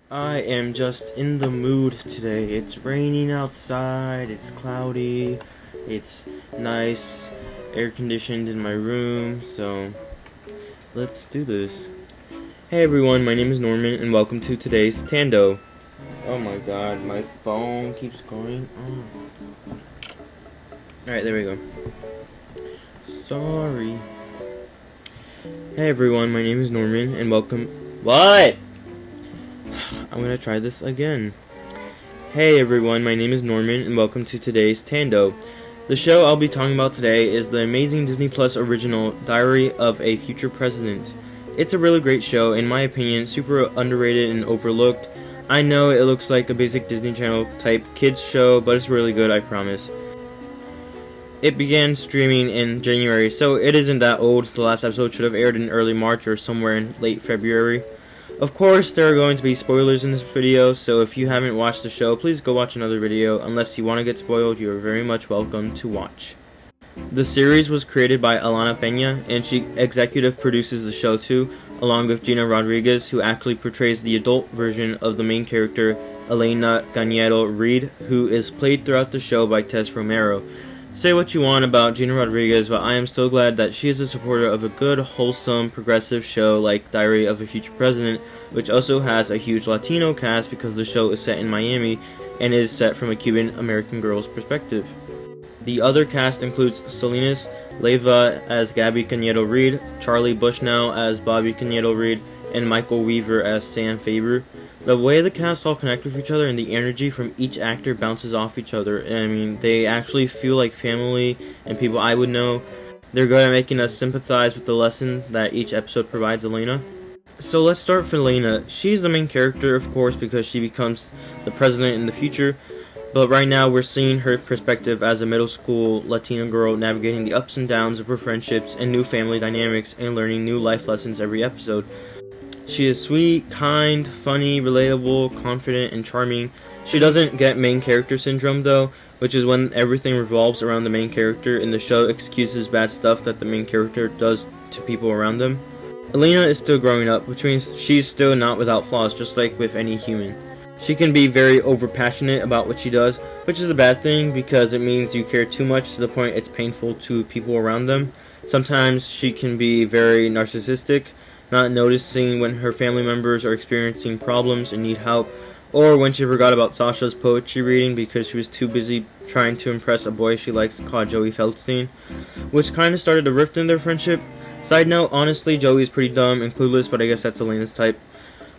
I am just in the mood today. It's raining outside, it's cloudy, it's nice, air conditioned in my room, so let's do this. Hey everyone, my name is Norman and welcome to today's Tando. Oh my god, my phone keeps going on. Alright, there we go. Sorry. Hey everyone, my name is Norman and welcome. What? I'm gonna try this again. Hey everyone, my name is Norman and welcome to today's Tando. The show I'll be talking about today is the amazing Disney Plus original Diary of a Future President. It's a really great show, in my opinion, super underrated and overlooked. I know it looks like a basic Disney Channel type kids show, but it's really good, I promise. It began streaming in January, so it isn't that old. The last episode should have aired in early March or somewhere in late February. Of course, there are going to be spoilers in this video, so if you haven't watched the show, please go watch another video. Unless you want to get spoiled, you are very much welcome to watch. The series was created by Elena and she executive produces the show too, along with Gina Rodriguez, who actually portrays the adult version of the main character, Elena Reed, who is played throughout the show by Tess Romero. Say what you want about Gina Rodriguez, but I am still glad that she is a supporter of a good, wholesome, progressive show like Diary of a Future President, which also has a huge Latino cast because the show is set in Miami and is set from a Cuban-American girl's perspective. The other cast includes Salinas Leiva as Gabby Cañedo Reed, Charlie Bushnell as Bobby Cañedo Reed, and Michael Weaver as Sam Faber. The way the cast all connect with each other and the energy from each actor bounces off each other. I mean, they actually feel like family and people I would know. They're good at making us sympathize with the lesson that each episode provides Elena. So let's start with Elena. She's the main character, of course, because she becomes the president in the future. But right now we're seeing her perspective as a middle school Latina girl navigating the ups and downs of her friendships and new family dynamics and learning new life lessons every episode. She is sweet, kind, funny, relatable, confident, and charming. She doesn't get main character syndrome though, which is when everything revolves around the main character and the show excuses bad stuff that the main character does to people around them. Elena is still growing up, which means she's still not without flaws, just like with any human. She can be very overpassionate about what she does, which is a bad thing because it means you care too much to the point it's painful to people around them. Sometimes she can be very narcissistic, not noticing when her family members are experiencing problems and need help, or when she forgot about Sasha's poetry reading because she was too busy trying to impress a boy she likes called Joey Feldstein, which kind of started a rift in their friendship. Side note, honestly, Joey is pretty dumb and clueless, but I guess that's Elena's type.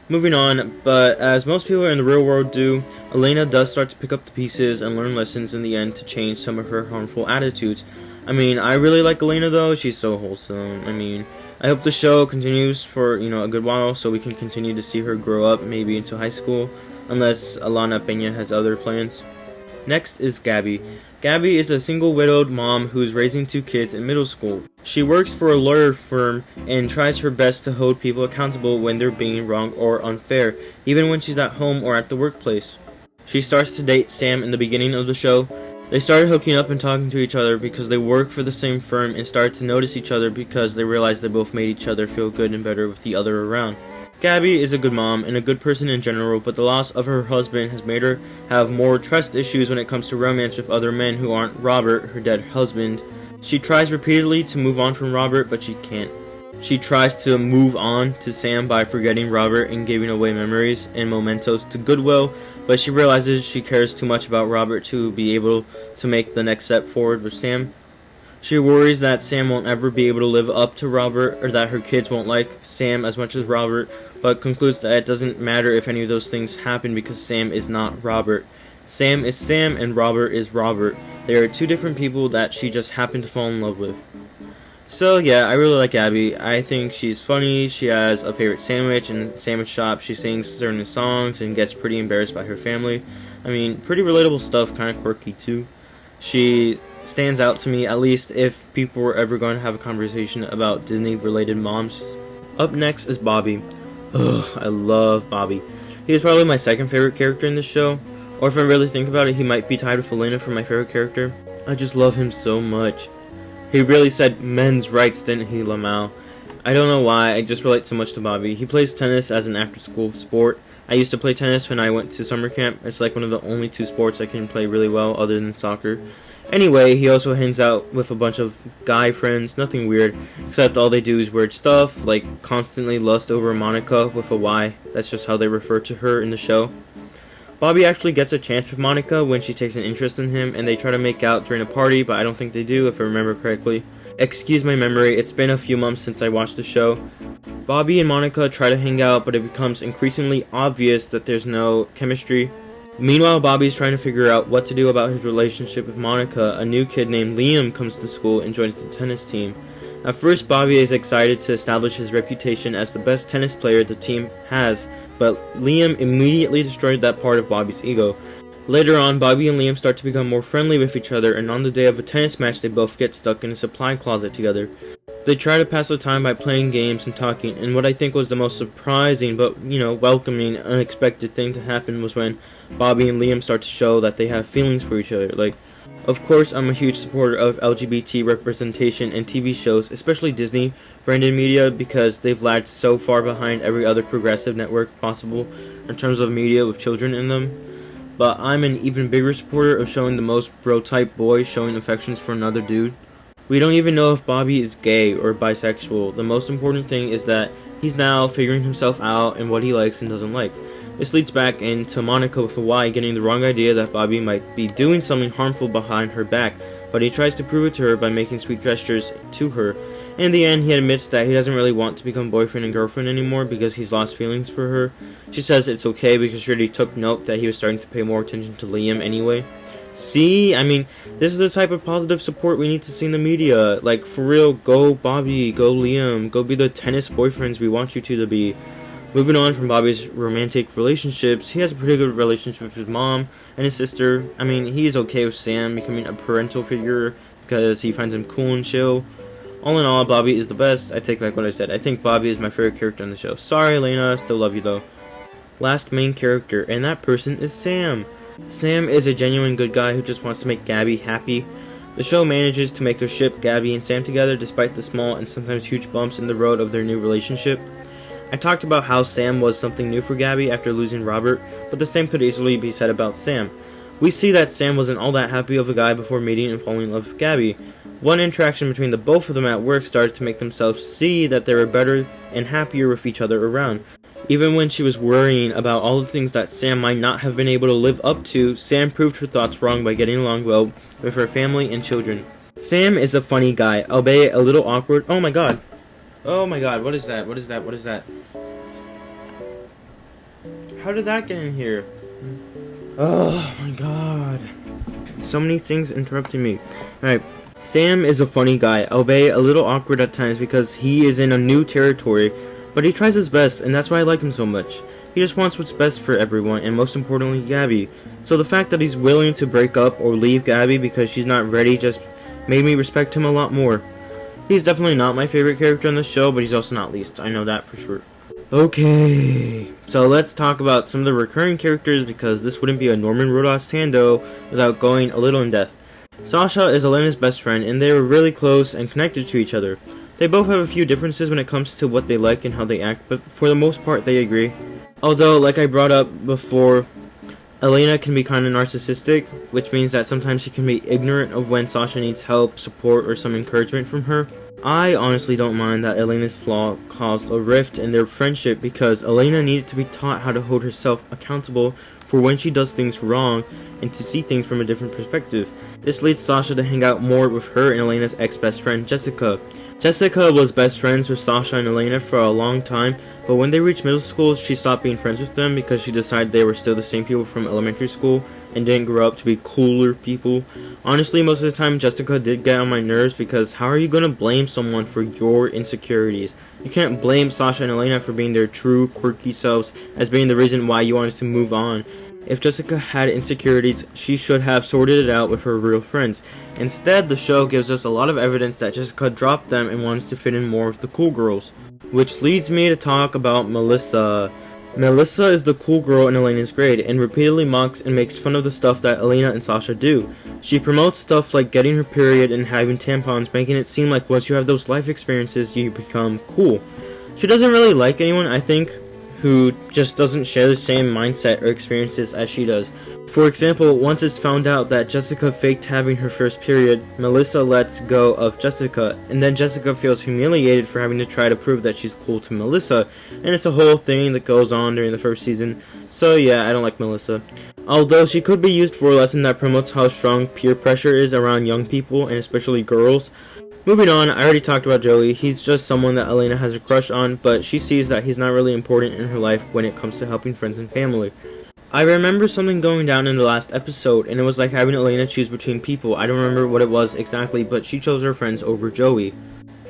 Moving on, but as most people in the real world do, Elena does start to pick up the pieces and learn lessons in the end to change some of her harmful attitudes. I mean, I really like Elena though, she's so wholesome. I hope the show continues for, a good while so we can continue to see her grow up, maybe into high school, unless Elena Peña has other plans. Next is Gabby. Gabby is a single widowed mom who's raising 2 kids in middle school. She works for a lawyer firm and tries her best to hold people accountable when they're being wrong or unfair, even when she's at home or at the workplace. She starts to date Sam in the beginning of the show. They started hooking up and talking to each other because they work for the same firm and started to notice each other because they realized they both made each other feel good and better with the other around. Gabby is a good mom and a good person in general, but the loss of her husband has made her have more trust issues when it comes to romance with other men who aren't Robert, her dead husband. She tries repeatedly to move on from Robert, but she can't. She tries to move on to Sam by forgetting Robert and giving away memories and mementos to Goodwill, but she realizes she cares too much about Robert to be able to make the next step forward with Sam. She worries that Sam won't ever be able to live up to Robert, or that her kids won't like Sam as much as Robert, but concludes that it doesn't matter if any of those things happen because Sam is not Robert. Sam is Sam and Robert is Robert. They are 2 different people that she just happened to fall in love with. So yeah, I really like Abby. I think she's funny, she has a favorite sandwich in the sandwich shop, she sings certain songs and gets pretty embarrassed by her family. Pretty relatable stuff, kind of quirky too. She stands out to me, at least if people were ever going to have a conversation about Disney-related moms. Up next is Bobby. Ugh, I love Bobby. He is probably my second favorite character in this show, or if I really think about it, he might be tied with Elena for my favorite character. I just love him so much. He really said men's rights, didn't he, Lamau? I don't know why, I just relate so much to Bobby. He plays tennis as an after-school sport, I used to play tennis when I went to summer camp. It's like one of the only two sports I can play really well other than soccer. Anyway, he also hangs out with a bunch of guy friends, nothing weird, except all they do is weird stuff, like constantly lust over Monica with a Y. That's just how they refer to her in the show. Bobby actually gets a chance with Monica when she takes an interest in him, and they try to make out during a party, but I don't think they do, if I remember correctly. Excuse my memory, it's been a few months since I watched the show. Bobby and Monica try to hang out, but it becomes increasingly obvious that there's no chemistry. Meanwhile, Bobby's trying to figure out what to do about his relationship with Monica. A new kid named Liam comes to school and joins the tennis team. At first, Bobby is excited to establish his reputation as the best tennis player the team has, but Liam immediately destroyed that part of Bobby's ego. Later on, Bobby and Liam start to become more friendly with each other, and on the day of a tennis match, they both get stuck in a supply closet together. They try to pass the time by playing games and talking, and what I think was the most surprising but, welcoming, unexpected thing to happen was when Bobby and Liam start to show that they have feelings for each other. Of course, I'm a huge supporter of LGBT representation in TV shows, especially Disney branded media, because they've lagged so far behind every other progressive network possible in terms of media with children in them. But I'm an even bigger supporter of showing the most bro-type boy showing affections for another dude. We don't even know if Bobby is gay or bisexual. The most important thing is that he's now figuring himself out and what he likes and doesn't like. This leads back into Monica with a Y getting the wrong idea that Bobby might be doing something harmful behind her back, but he tries to prove it to her by making sweet gestures to her. In the end, he admits that he doesn't really want to become boyfriend and girlfriend anymore because he's lost feelings for her. She says it's okay because she already took note that he was starting to pay more attention to Liam anyway. See, this is the type of positive support we need to see in the media. Like, for real, go Bobby, go Liam, go be the tennis boyfriends we want you to be. Moving on from Bobby's romantic relationships, he has a pretty good relationship with his mom and his sister. He is okay with Sam becoming a parental figure because he finds him cool and chill. All in all, Bobby is the best. I take back what I said. I think Bobby is my favorite character on the show. Sorry, Elena, still love you though. Last main character, and that person is Sam. Sam is a genuine good guy who just wants to make Gabby happy. The show manages to make her ship Gabby and Sam together despite the small and sometimes huge bumps in the road of their new relationship. I talked about how Sam was something new for Gabby after losing Robert, but the same could easily be said about Sam. We see that Sam wasn't all that happy of a guy before meeting and falling in love with Gabby. One interaction between the both of them at work started to make themselves see that they were better and happier with each other around. Even when she was worrying about all the things that Sam might not have been able to live up to, Sam proved her thoughts wrong by getting along well with her family and children. Sam is a funny guy, albeit a little awkward. Oh my god, what is that? What is that? How did that get in here? Oh my god. So many things interrupting me. Alright, Sam is a funny guy, albeit a little awkward at times because he is in a new territory. But he tries his best, and that's why I like him so much. He just wants what's best for everyone, and most importantly, Gabby. So the fact that he's willing to break up or leave Gabby because she's not ready just made me respect him a lot more. He's definitely not my favorite character on the show, but he's also not least. I know that for sure. Okay, so let's talk about some of the recurring characters because this wouldn't be a Norman Rodas Tando without going a little in depth. Sasha is Elena's best friend, and they were really close and connected to each other. They both have a few differences when it comes to what they like and how they act, but for the most part they agree. Although, like I brought up before, Elena can be kind of narcissistic, which means that sometimes she can be ignorant of when Sasha needs help, support, or some encouragement from her. I honestly don't mind that Elena's flaw caused a rift in their friendship because Elena needed to be taught how to hold herself accountable for when she does things wrong and to see things from a different perspective. This leads Sasha to hang out more with her and Elena's ex-best friend, Jessica. Jessica was best friends with Sasha and Elena for a long time, but when they reached middle school, she stopped being friends with them because she decided they were still the same people from elementary school and didn't grow up to be cooler people. Honestly, most of the time, Jessica did get on my nerves because how are you going to blame someone for your insecurities? You can't blame Sasha and Elena for being their true, quirky selves as being the reason why you wanted to move on. If Jessica had insecurities, she should have sorted it out with her real friends. Instead, the show gives us a lot of evidence that Jessica dropped them and wanted to fit in more with the cool girls. Which leads me to talk about Melissa. Melissa is the cool girl in Elena's grade and repeatedly mocks and makes fun of the stuff that Elena and Sasha do. She promotes stuff like getting her period and having tampons, making it seem like once you have those life experiences, you become cool. She doesn't really like anyone, I think, who just doesn't share the same mindset or experiences as she does. For example, once it's found out that Jessica faked having her first period, Melissa lets go of Jessica, and then Jessica feels humiliated for having to try to prove that she's cool to Melissa, and it's a whole thing that goes on during the first season. So yeah, I don't like Melissa. Although she could be used for a lesson that promotes how strong peer pressure is around young people, and especially girls. Moving on, I already talked about Joey. He's just someone that Elena has a crush on, but she sees that he's not really important in her life when it comes to helping friends and family. I remember something going down in the last episode, and it was like having Elena choose between people. I don't remember what it was exactly, but she chose her friends over Joey.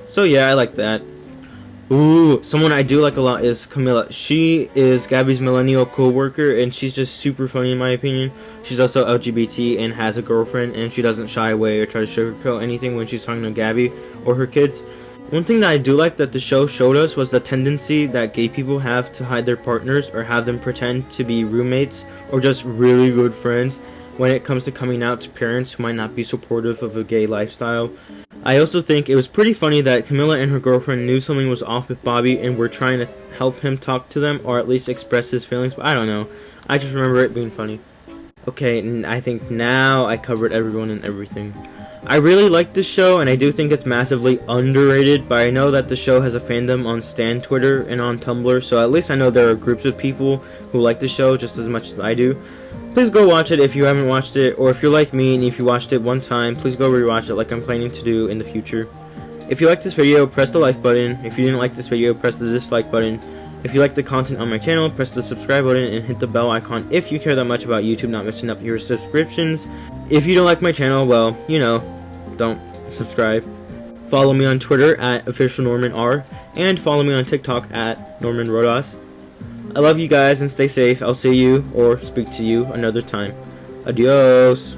So yeah, I like that. Ooh, someone I do like a lot is Camilla. She is Gabby's millennial co-worker, and she's just super funny in my opinion. She's also LGBT and has a girlfriend, and she doesn't shy away or try to sugarcoat anything when she's talking to Gabby or her kids. One thing that I do like that the show showed us was the tendency that gay people have to hide their partners or have them pretend to be roommates or just really good friends when it comes to coming out to parents who might not be supportive of a gay lifestyle. I also think it was pretty funny that Camilla and her girlfriend knew something was off with Bobby and were trying to help him talk to them or at least express his feelings, but I don't know. I just remember it being funny. Okay, and I think now I covered everyone and everything. I really like this show, and I do think it's massively underrated, but I know that the show has a fandom on Stan Twitter and on Tumblr, so at least I know there are groups of people who like the show just as much as I do. Please go watch it if you haven't watched it, or if you're like me and if you watched it one time, please go rewatch it like I'm planning to do in the future. If you liked this video, press the like button. If you didn't like this video, press the dislike button. If you like the content on my channel, press the subscribe button and hit the bell icon if you care that much about YouTube not messing up your subscriptions. If you don't like my channel, well, you know, don't subscribe. Follow me on Twitter at officialnormanr, and follow me on TikTok at normanrodas. I love you guys and stay safe. I'll see you or speak to you another time. Adios.